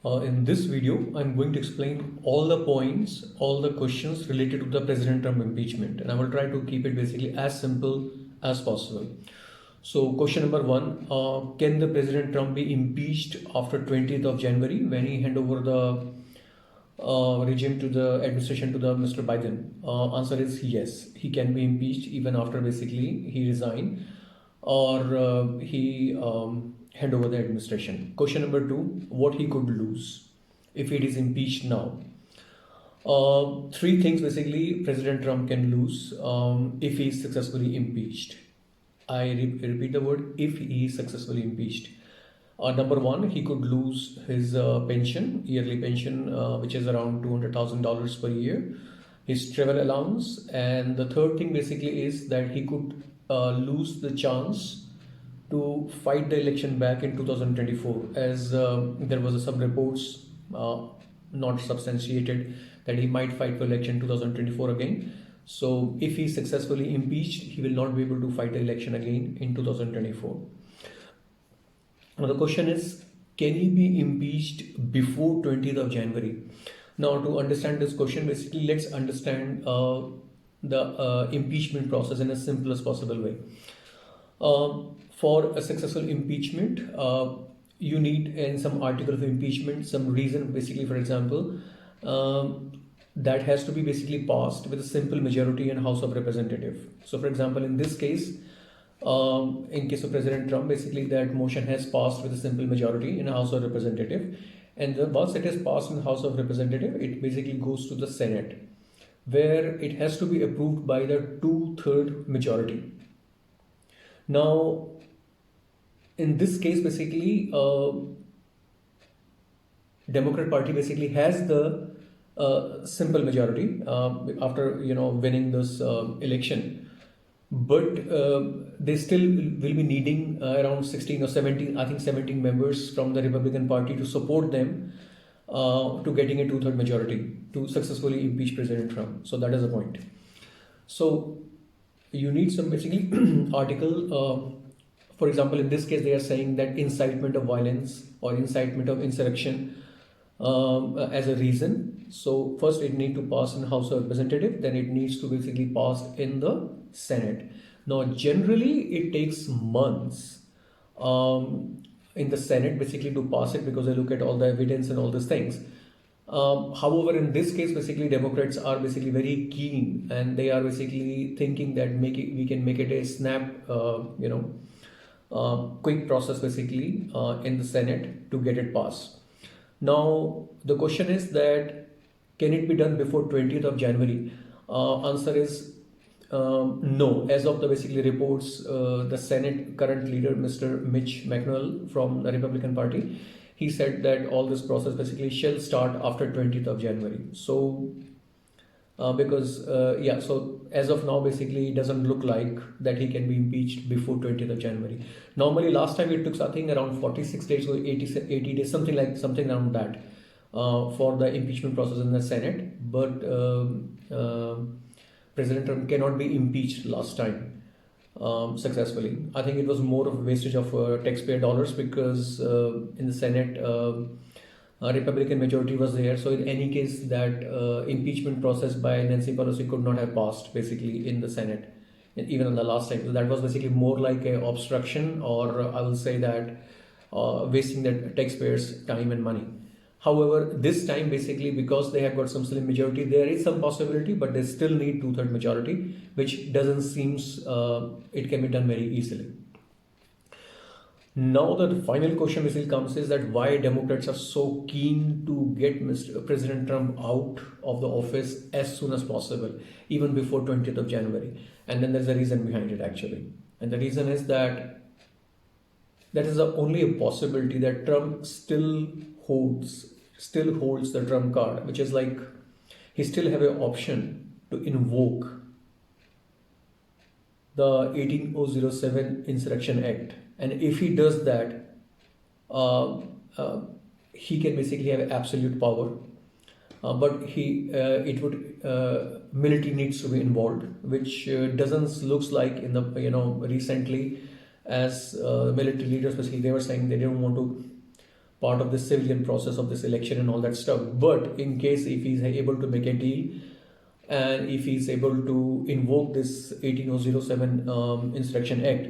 In this video, I'm going to explain all the points, all the questions related to the President Trump impeachment, and I will try to keep it basically as simple as possible. So, question number one: can the President Trump be impeached after 20th of January when he hand over the regime to the administration to the Mr. Biden? Answer is yes. He can be impeached even after basically he resign or he hand over the administration. Question number two: what he could lose if it is impeached now? Three things basically President Trump can lose if he is successfully impeached. I repeat the word if he is successfully impeached. Number one, he could lose his pension, yearly pension, which is around $200,000 per year, his travel allowance, and the third thing basically is that he could lose the chance to fight the election back in 2024, as there was some reports not substantiated that he might fight for election 2024 again. So if he is successfully impeached, he will not be able to fight the election again in 2024. Now the question is, can he be impeached before 20th of January? Now to understand this question, basically let's understand the impeachment process in a simplest possible way. For a successful impeachment, you need in some article of impeachment some reason, basically, for example, that has to be basically passed with a simple majority in House of Representative. So for example, in this case, in case of President Trump, basically that motion has passed with a simple majority in a House of Representative, and once it is passed in the House of Representative, it basically goes to the Senate, where it has to be approved by the 2/3 majority. Now, in this case, basically, Democrat Party basically has the simple majority after winning this election, but they still will be needing around 16 or 17, I think 17 members from the Republican Party to support them to getting a 2/3 majority to successfully impeach President Trump. So that is the point. So you need some basically article. For example, in this case, they are saying that incitement of violence or incitement of insurrection as a reason. So first it needs to pass in House of Representative, then it needs to basically pass in the Senate. Now generally it takes months in the Senate basically to pass it, because they look at all the evidence and all these things. However, in this case, basically Democrats are basically very keen, and they are basically thinking that we can make it a snap, quick process basically in the Senate to get it passed. Now the question is that can it be done before 20th of January? Answer is no. As of the basically reports, the Senate current leader, Mr. Mitch McConnell from the Republican Party, he said that all this process basically shall start after 20th of January. So so as of now, basically it doesn't look like that he can be impeached before 20th of January. Normally last time it took something around 46 days or 80 days, something around that for the impeachment process in the Senate. But President Trump cannot be impeached last time successfully. I think it was more of a wastage of taxpayer dollars, because in the Senate a Republican majority was there. So in any case, that impeachment process by Nancy Pelosi could not have passed basically in the Senate, even in the last time. So that was basically more like a obstruction, or I will say that wasting the taxpayers' time and money. However, this time basically, because they have got some slim majority, there is some possibility, but they still need 2/3 majority, which doesn't seem it can be done very easily. Now the final question basically comes is that why Democrats are so keen to get Mr. President Trump out of the office as soon as possible, even before 20th of January. And then there's a reason behind it actually. And the reason is that is only a possibility that Trump still holds the Trump card, which is like he still have an option to invoke the 18007 Insurrection Act. And if he does that, he can basically have absolute power. But military needs to be involved, which doesn't looks like in the recently, as military leaders basically they were saying they didn't want to part of the civilian process of this election and all that stuff. But in case if he's able to make a deal, and if he's able to invoke this 18007 Insurrection Act,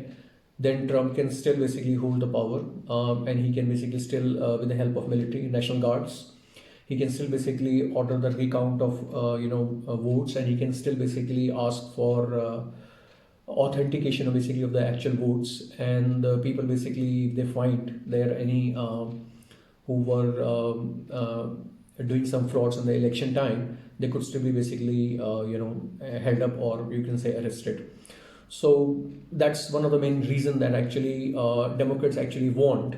then Trump can still basically hold the power, and he can basically still, with the help of military, National Guards, he can still basically order the recount of votes, and he can still basically ask for authentication of basically of the actual votes, and people basically, if they find there any who were doing some frauds in the election time, they could still be basically held up, or you can say arrested. So that's one of the main reasons that actually Democrats actually want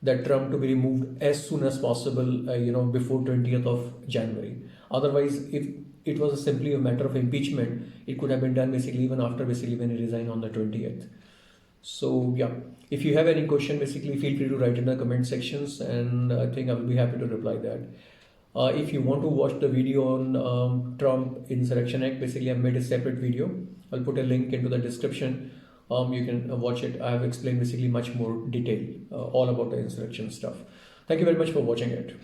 that Trump to be removed as soon as possible, before 20th of January. Otherwise, if it was simply a matter of impeachment, it could have been done basically even after basically when he resigned on the 20th. So yeah, if you have any question, basically feel free to write in the comment sections, and I think I will be happy to reply that. If you want to watch the video on Trump Insurrection Act, basically I've made a separate video. I'll put a link into the description. You can watch it. I have explained basically much more detail all about the insurrection stuff. Thank you very much for watching it.